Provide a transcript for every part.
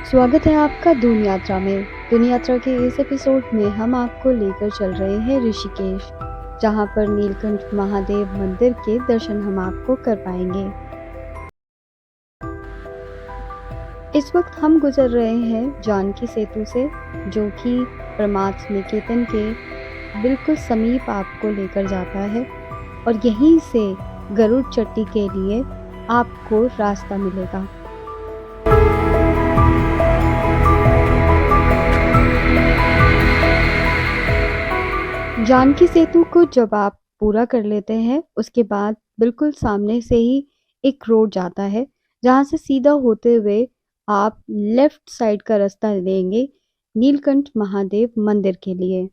स्वागत है आपका दून यात्रा में। दून यात्रा के इस एपिसोड में हम आपको लेकर चल रहे हैं ऋषिकेश, जहां पर नीलकंठ महादेव मंदिर के दर्शन हम आपको कर पाएंगे। इस वक्त हम गुजर रहे हैं जानकी सेतु से, जो कि परमार्थ निकेतन के बिल्कुल समीप आपको लेकर जाता है और यहीं से गरुड़ चट्टी के लिए आपको रास्ता मिलेगा। जानकी सेतु को जब आप पूरा कर लेते हैं, उसके बाद बिल्कुल सामने से ही एक रोड जाता है, जहां से सीधा होते हुए आप लेफ्ट साइड का रास्ता लेंगे नीलकंठ महादेव मंदिर के लिए।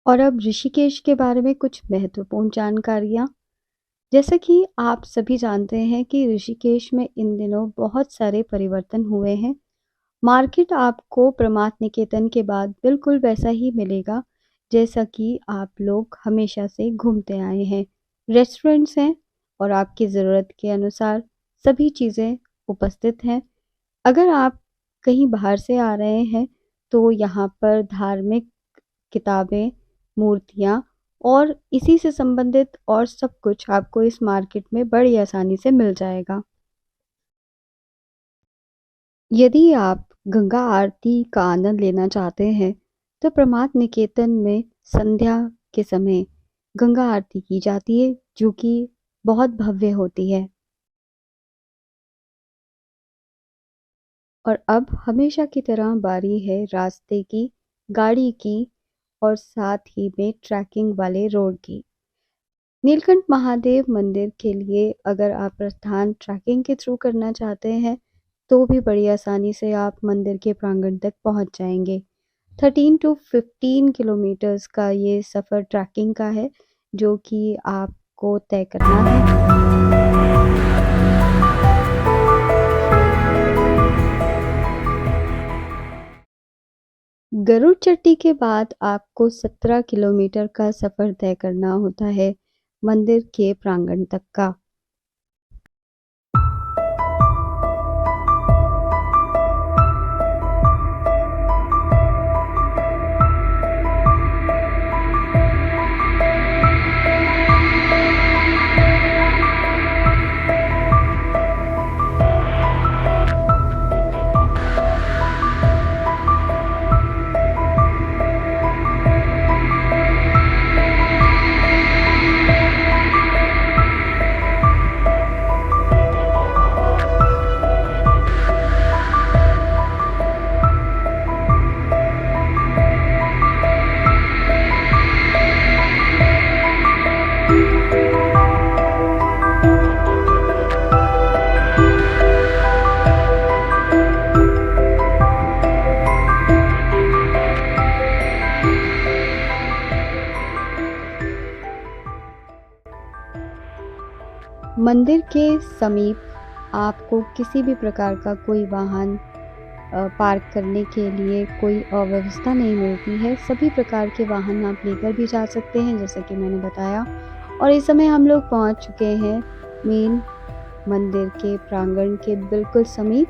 और अब ऋषिकेश के बारे में कुछ महत्वपूर्ण जानकारियां। जैसा कि आप सभी जानते हैं कि ऋषिकेश में इन दिनों बहुत सारे परिवर्तन हुए हैं। मार्केट आपको परमार्थ निकेतन के बाद बिल्कुल वैसा ही मिलेगा जैसा कि आप लोग हमेशा से घूमते आए हैं। रेस्टोरेंट्स हैं और आपकी ज़रूरत के अनुसार सभी चीज़ें उपस्थित हैं। अगर आप कहीं बाहर से आ रहे हैं तो यहाँ पर धार्मिक किताबें, मूर्तियाँ और इसी से संबंधित और सब कुछ आपको इस मार्केट में बड़ी आसानी से मिल जाएगा। यदि आप गंगा आरती का आनंद लेना चाहते हैं तो परमार्थ निकेतन में संध्या के समय गंगा आरती की जाती है, जो कि बहुत भव्य होती है। और अब हमेशा की तरह बारी है रास्ते की, गाड़ी की और साथ ही में ट्रैकिंग वाले रोड की। नीलकंठ महादेव मंदिर के लिए अगर आप प्रस्थान ट्रैकिंग के थ्रू करना चाहते हैं तो भी बड़ी आसानी से आप मंदिर के प्रांगण तक पहुंच जाएंगे। 13 to 15 किलोमीटर्स का ये सफ़र ट्रैकिंग का है, जो कि आपको तय करना है। गरुड़ चट्टी के बाद आपको 17 किलोमीटर का सफ़र तय करना होता है मंदिर के प्रांगण तक का। मंदिर के समीप आपको किसी भी प्रकार का कोई वाहन पार्क करने के लिए कोई अव्यवस्था नहीं मिलती है। सभी प्रकार के वाहन आप लेकर भी जा सकते हैं, जैसा कि मैंने बताया। और इस समय हम लोग पहुंच चुके हैं मेन मंदिर के प्रांगण के बिल्कुल समीप।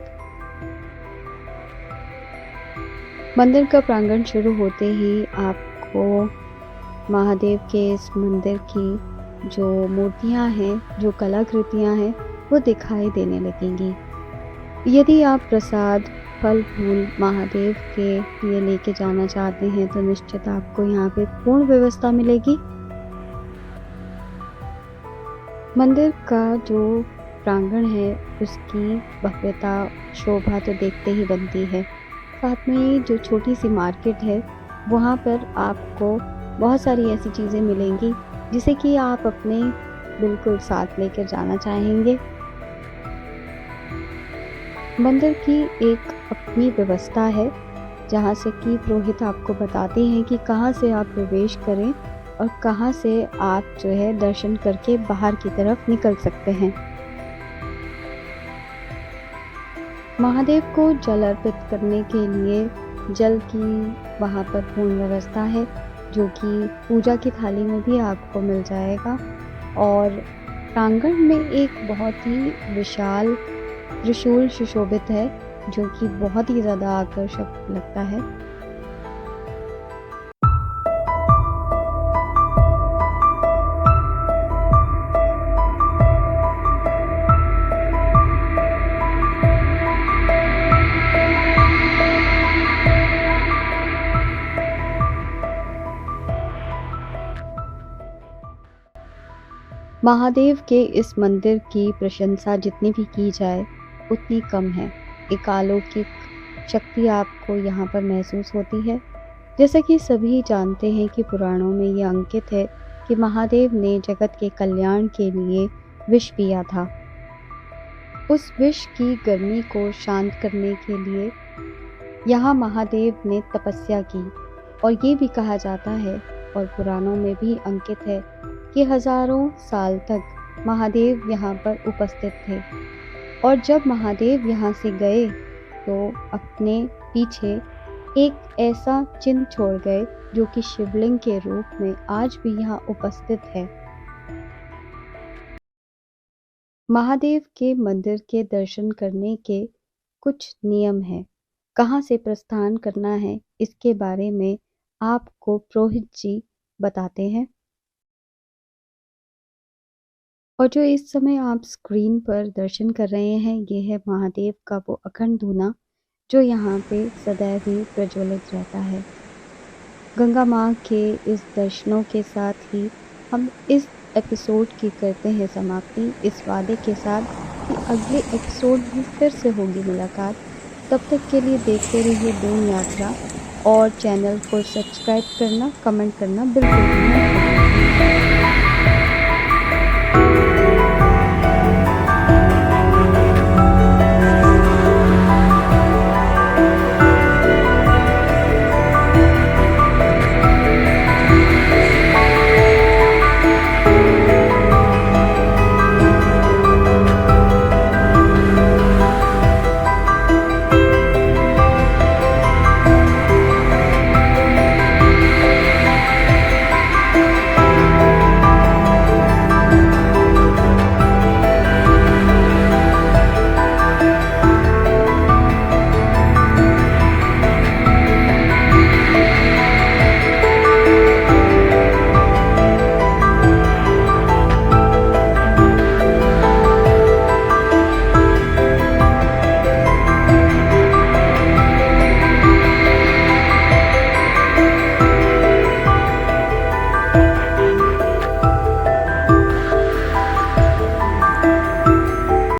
मंदिर का प्रांगण शुरू होते ही आपको महादेव के इस मंदिर की जो मूर्तियां हैं, जो कलाकृतियां हैं, वो दिखाई देने लगेंगी। यदि आप प्रसाद, फल फूल महादेव के लिए लेके जाना चाहते हैं तो निश्चित आपको यहाँ पे पूर्ण व्यवस्था मिलेगी। मंदिर का जो प्रांगण है उसकी भव्यता, शोभा तो देखते ही बनती है। साथ में जो छोटी सी मार्केट है वहाँ पर आपको बहुत सारी ऐसी चीज़ें मिलेंगी जिसे कि आप अपने बिल्कुल साथ लेकर जाना चाहेंगे। मंदिर की एक अपनी व्यवस्था है, जहाँ से कि पुरोहित आपको बताते हैं कि कहाँ से आप प्रवेश करें और कहाँ से आप जो है दर्शन करके बाहर की तरफ निकल सकते हैं। महादेव को जल अर्पित करने के लिए जल की वहाँ पर पूर्ण व्यवस्था है, जो कि पूजा की थाली में भी आपको मिल जाएगा। और प्रांगण में एक बहुत ही विशाल त्रिशूल सुशोभित है, जो कि बहुत ही ज़्यादा आकर्षक लगता है। महादेव के इस मंदिर की प्रशंसा जितनी भी की जाए उतनी कम है। एक अलौकिक शक्ति आपको यहाँ पर महसूस होती है। जैसा कि सभी जानते हैं कि पुराणों में ये अंकित है कि महादेव ने जगत के कल्याण के लिए विष पिया था। उस विष की गर्मी को शांत करने के लिए यहाँ महादेव ने तपस्या की, और ये भी कहा जाता है और पुराणों में भी अंकित है कि हजारों साल तक महादेव यहाँ पर उपस्थित थे। और जब महादेव यहाँ से गए तो अपने पीछे एक ऐसा चिन्ह छोड़ गए जो कि शिवलिंग के रूप में आज भी यहाँ उपस्थित है। महादेव के मंदिर के दर्शन करने के कुछ नियम हैं। कहाँ से प्रस्थान करना है इसके बारे में आपको पुरोहित जी बताते हैं। और जो इस समय आप स्क्रीन पर दर्शन कर रहे हैं, ये है महादेव का वो अखंड धूना जो यहाँ पे सदैव ही प्रज्वलित रहता है। गंगा माँ के इस दर्शनों के साथ ही हम इस एपिसोड की करते हैं समाप्ति, इस वादे के साथ कि अगले एपिसोड में फिर से होगी मुलाकात। तब तक के लिए देखते रहिए डून यात्रा, और चैनल को सब्सक्राइब करना, कमेंट करना बिल्कुल भी मत भूलिए।